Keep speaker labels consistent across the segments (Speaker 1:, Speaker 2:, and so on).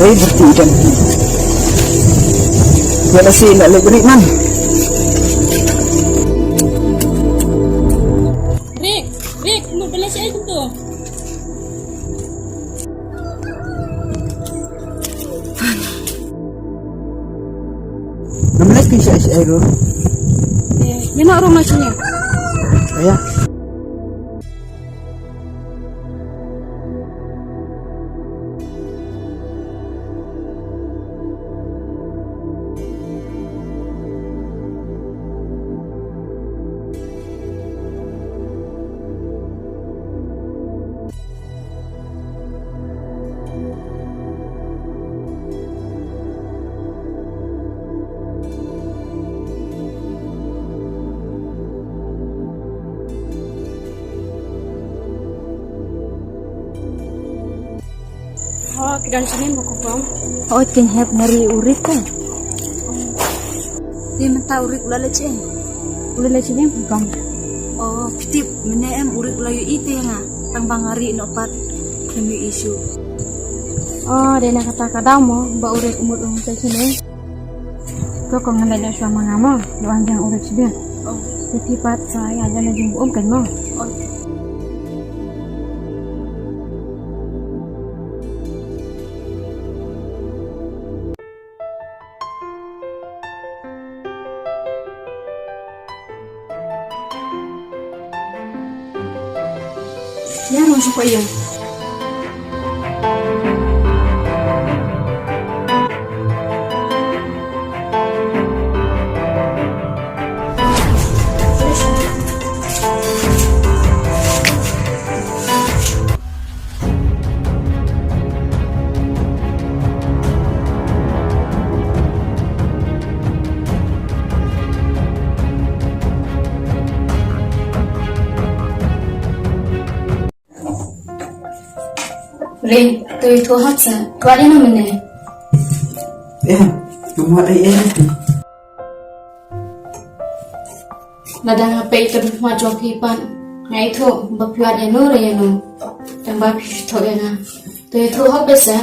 Speaker 1: Ray bertidan. Wala sila ligri man.
Speaker 2: Rick, mo pala siya ito.
Speaker 1: Namalas kan siya si Airo.
Speaker 2: Yan na rumah siya.
Speaker 1: Kaya.
Speaker 2: Oh, kidan sini mo ko bang?
Speaker 3: Oh, can have nari urik ka. Di man ta urik ulala che.
Speaker 2: Ulala sini mo bang?
Speaker 3: Oh, pitip menem urik ulayu ite nga. Tang bangari no pat kami issue.
Speaker 2: Oh, dia nak kata kada mo ba urik umur sa sini. Ko kong nalay na siya mga mo, doang jang urik siya.
Speaker 3: Oh,
Speaker 2: Setipat saya aja na jing buom kan mo.
Speaker 3: oh.
Speaker 2: Yan mo siya ko iyon. Rin, tôi thua hấp sa, qua đến năm này.
Speaker 1: Đúng rồi đây em.
Speaker 2: Là đang hợp bệ tập hoa cho khi bạn ngày thua bậc huyết em nô rồi em đang bác thôi em à. Tôi thua hấp bệ sa.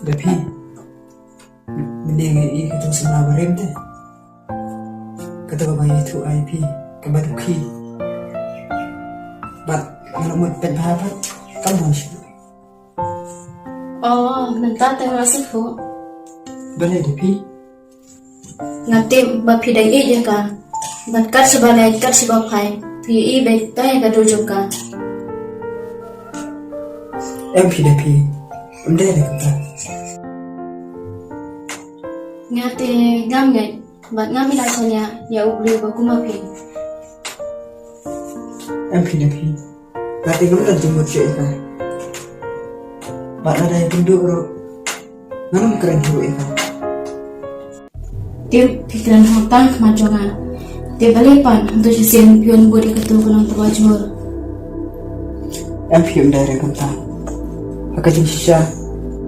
Speaker 1: Tapi mendengar kita semua beremte. Kata bayi itu IP kebatu ki. Bat menemut penhabat kamu sih.
Speaker 2: Oh, nanti tengah sefu.
Speaker 1: Boleh tapi.
Speaker 2: Nanti bác đầy ý gì cả. Bác cắt sebab này cắt sebab hai. Thì ý bệ tay cả đôi juga.
Speaker 1: Em phi tapi. Em đây là kita.
Speaker 2: Ngate ngam ngai. Bác ngam ila sonya ya ubri bác kuma phi.
Speaker 1: Em phi tapi. Berarti kamu dah jemput cik kan? Pak ada yang duduk bro. Nanti keren dulu kan?
Speaker 2: Dia pikiran hutang kemajuan. Dia balipan untuk sisian pion budi keturunan terwajur.
Speaker 1: Em phi em dari kanta. Agak jenis sisa.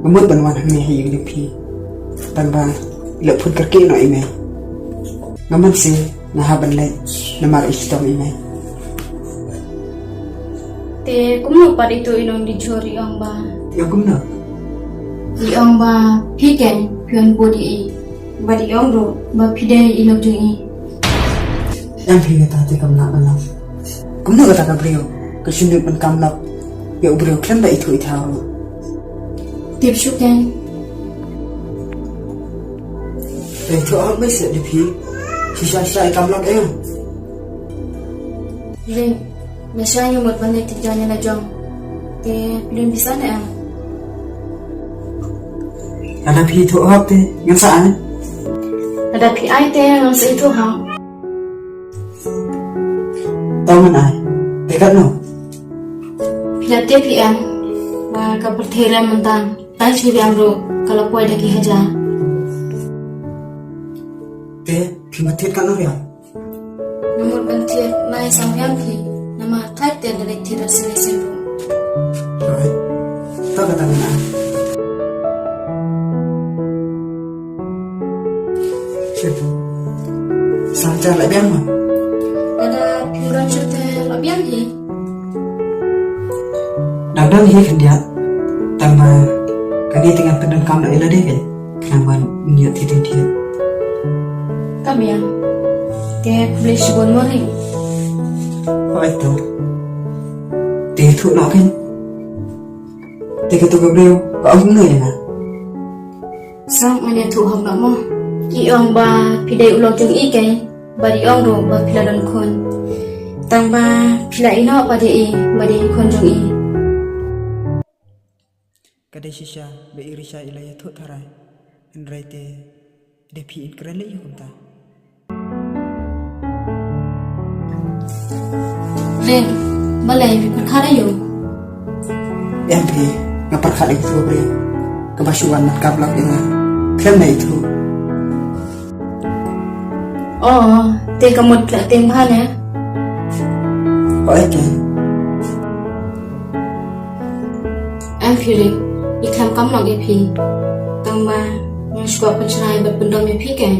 Speaker 1: Membuat bantuan kami yang lebih. Tanpa lepun kerki no email. Ngaman sih nahaban lek namar istom email.
Speaker 2: Te kumno pada itu inong dijuri ang ba.
Speaker 1: Yang kumno.
Speaker 2: Iong ba piken pion budi i. Badi iong ro ba pide ilog jeng i.
Speaker 1: Yang phi kata te kam nak mana. Kumno kata ka brio. Kesundut man kam lap. Ya brio klan ba itu itaw.
Speaker 2: Tip syuken.
Speaker 1: Itu apa sih depi? Sisa-sisa kam lap eh.
Speaker 2: Ring. Masya yung matbanay tijannya na jong. Te pilih bisa na ang.
Speaker 1: Ada phi itu apa te? Yang saan?
Speaker 2: Ada pi ay te ang sa ito ha.
Speaker 1: Tahu mana? Dekat no.
Speaker 2: Pilate pi ang. Ba kapertera mentang. Tay sili ang ro kalau puai daki haja.
Speaker 1: Te phi matit kan no ya?
Speaker 2: Nomor bantir mai sampean pi. Nama type dia dari tidak selesai dulu.
Speaker 1: Rồi. Tahu kata mana? Sancar lại biang mà.
Speaker 2: Ada piuran cerita labian ni.
Speaker 1: Đang hi kan dia. Tambah kan dia tinggal pedang kamu nak elok dia kan. Kenapa niat dia?
Speaker 2: Kami yang dia boleh sebut morning.
Speaker 1: Oh itu. Dia tu nak kan. Dia kata beliau, kau ông người à?
Speaker 2: Sang mana tu học nak mo? Iong ba pidai ulo jeng ikai, bari ong do ba piladon kon. Tang ba pila ino ba dei bari kon jeng i.
Speaker 1: Kadai sisa be irisa ilaya tu tharai. Andrai te de pi in keren le yum ta.
Speaker 2: Ren, balai perkara yo.
Speaker 1: Yang pi ngaperkara itu beliau. Kebasuan nak kablak ina. Kenapa itu?
Speaker 2: Oh, te kamot pla tem bhan ya.
Speaker 1: Oh itu.
Speaker 2: Em feeling iklam kam log pi. Tang ba yang suka pencerai berbendam ya pi kan.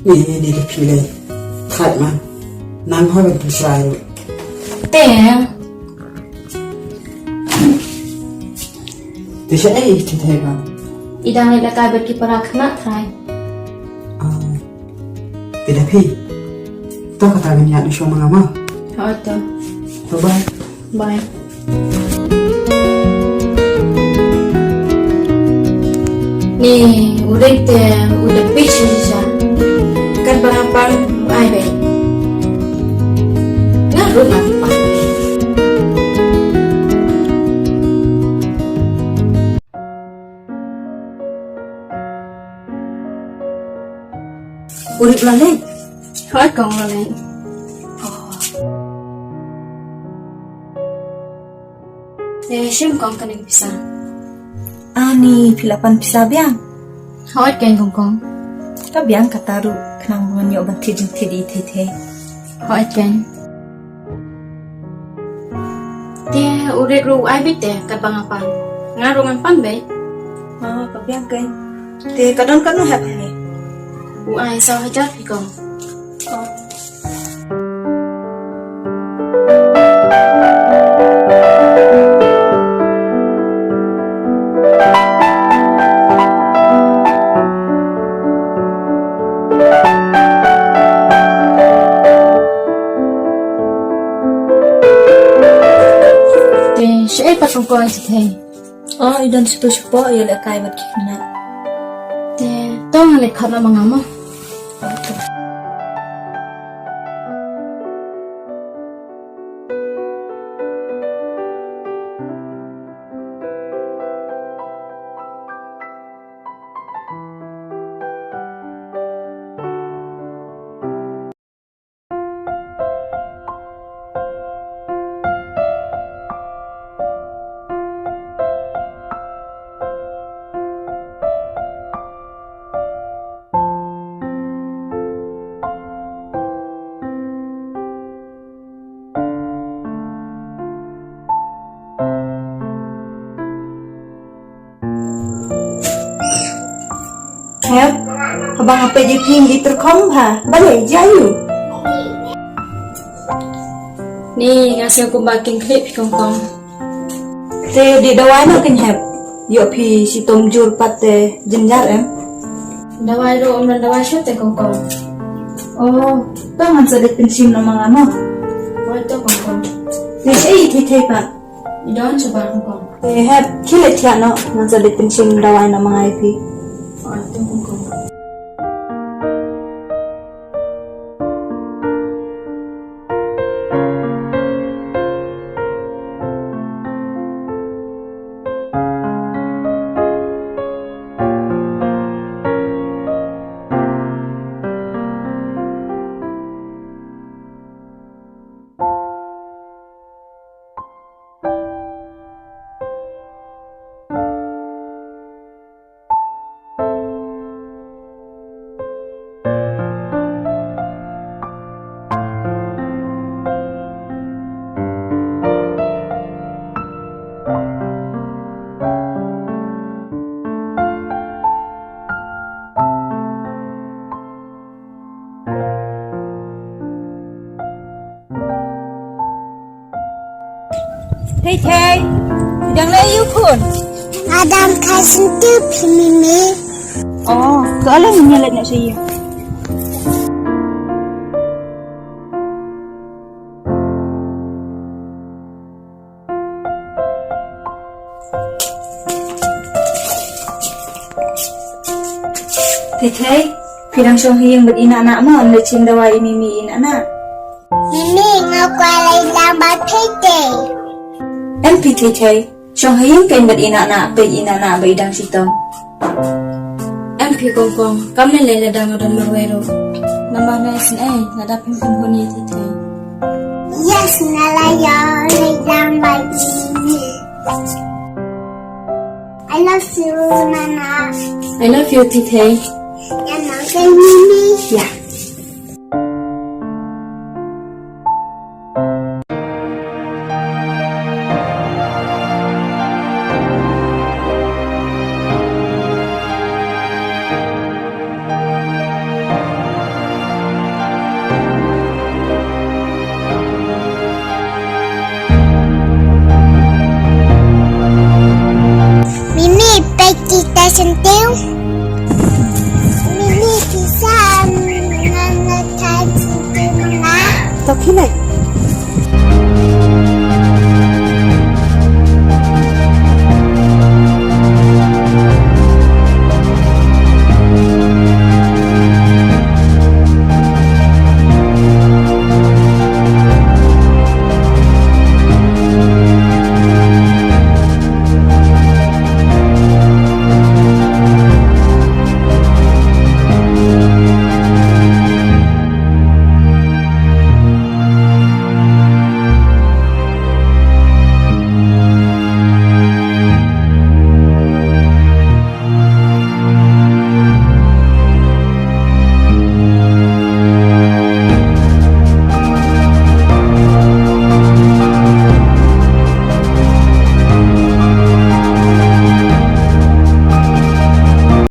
Speaker 1: Ni de pi le. Khat man. Nang hoi ben pusrai.
Speaker 2: Te
Speaker 1: Dia saya itu tega.
Speaker 2: idang le lakai berkiparak nak try.
Speaker 1: Tidak pi. Tahu kata niat ni semua ngama.
Speaker 2: Oh tu.
Speaker 1: Bye.
Speaker 2: Bye. Ni udah pitch saja. Kan balapan ai be. Nah, rumah apa?
Speaker 3: Urip lalai.
Speaker 2: Hoi kong lagi. Sim kong kaning pisah.
Speaker 3: Ani pilapan pisah biang.
Speaker 2: Hoi keng kong.
Speaker 3: Ka biang kataru kenang monyo banti jeng tedi tete.
Speaker 2: Hoi keng. Dia udah ru ai bit deh kat bangapan. Ngarungan pan be.
Speaker 3: Ka biang kan. Te kadang kan hap ni.
Speaker 2: Ai sao hajar pi kong. Saya pasang kau yang sedih.
Speaker 3: Oh, idan sepo ya le kai bat kina.
Speaker 2: Dia tahu ngalek karena mengamo.
Speaker 3: Hep, abang apa je di terkom ha? Balik jayu.
Speaker 2: Ni ngasih aku baking klip kong kong.
Speaker 3: Te di dawai nak kan hep. Yo pi si tom jur pat te jenjar em.
Speaker 2: Dawai ro om dan dawai syut kong kong.
Speaker 3: Oh, tangan sedek pensim nama ngano.
Speaker 2: Wai to kong kong.
Speaker 3: Te ei te pat.
Speaker 2: Idon coba kong kong.
Speaker 3: Te hep kilet ya no, man sedek pensim dawai nama ngai pi.
Speaker 2: Wai to kong kong.
Speaker 3: Thầy đang lấy yêu khuôn.
Speaker 4: Adam kasih tu Mimi.
Speaker 3: Oh, soalnya menyalahkan nak saya. Thầy, pirang song hiyang bet ina-anak mo am lecim dawai Mimi ina-anak.
Speaker 4: Mimi ngakwalay lang ba pete?
Speaker 2: Em thầy, song hiyang kain bet ina-anak pe ina-anak bay dang sitom. Em kong kam ne lele dang adan marwero. Nama na sin ay nadapin kumpuni thầy.
Speaker 4: Yes, nalayo lang ba Mimi? I love you, Nana.
Speaker 2: I love you thầy.
Speaker 4: Yan ang kay Mimi.
Speaker 2: Yeah.